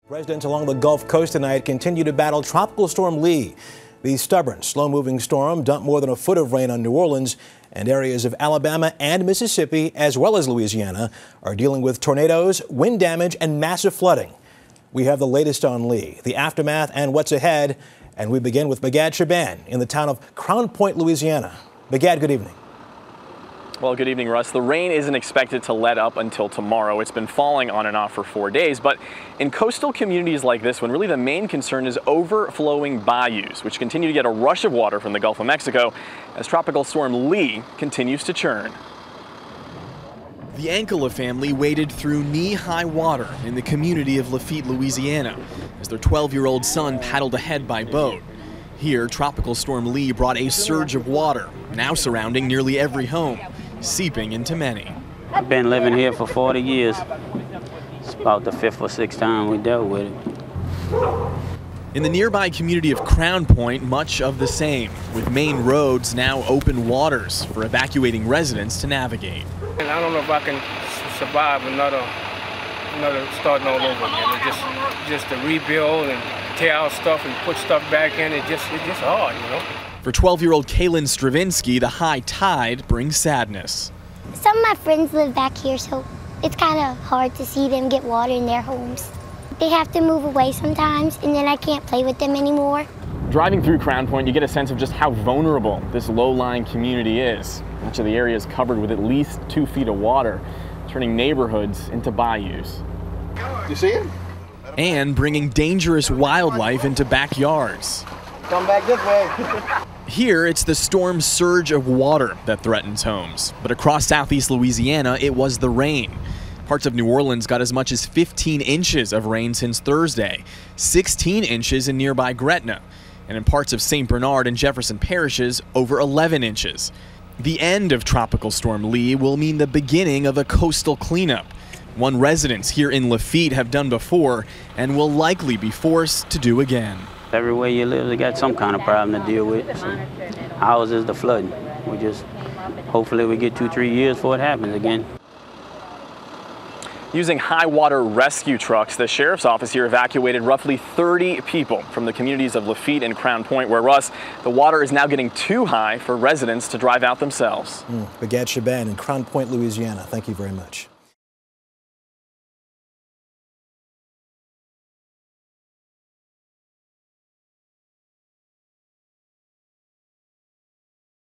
Residents along the Gulf Coast tonight continue to battle Tropical Storm Lee. The stubborn, slow-moving storm dumped more than a foot of rain on New Orleans, and areas of Alabama and Mississippi, as well as Louisiana, are dealing with tornadoes, wind damage, and massive flooding. We have the latest on Lee, the aftermath, and what's ahead. And we begin with Bigad Shaban in the town of Crown Point, Louisiana. Bigad, good evening. Well, good evening, Russ. The rain isn't expected to let up until tomorrow. It's been falling on and off for 4 days, but in coastal communities like this one, really the main concern is overflowing bayous, which continue to get a rush of water from the Gulf of Mexico as Tropical Storm Lee continues to churn. The Ankela family waded through knee-high water in the community of Lafitte, Louisiana, as their 12-year-old son paddled ahead by boat. Here, Tropical Storm Lee brought a surge of water, now surrounding nearly every home, seeping into many. I've been living here for 40 years. It's about the 5th or 6th time we dealt with it. In the nearby community of Crown Point, much of the same, with main roads now open waters for evacuating residents to navigate. And I don't know if I can survive another starting all over again. Just to rebuild and tear out stuff and put stuff back in, it's just hard, you know. For 12-year-old Kaylin Stravinsky, the high tide brings sadness. Some of my friends live back here, so it's kind of hard to see them get water in their homes. They have to move away sometimes, and then I can't play with them anymore. Driving through Crown Point, you get a sense of just how vulnerable this low-lying community is. Much of the area is covered with at least 2 feet of water, turning neighborhoods into bayous. You see it? And bringing dangerous wildlife into backyards. Come back this way. Here, it's the storm's surge of water that threatens homes. But across southeast Louisiana, it was the rain. Parts of New Orleans got as much as 15 inches of rain since Thursday, 16 inches in nearby Gretna, and in parts of St. Bernard and Jefferson parishes, over 11 inches. The end of Tropical Storm Lee will mean the beginning of a coastal cleanup, one residents here in Lafitte have done before and will likely be forced to do again. Everywhere you live, they got some kind of problem to deal with. So ours is the flooding. Hopefully we get 2-3 years before it happens again. Using high water rescue trucks, the sheriff's office here evacuated roughly 30 people from the communities of Lafitte and Crown Point, where, Russ, the water is now getting too high for residents to drive out themselves. Bigad Shaban in Crown Point, Louisiana. Thank you very much.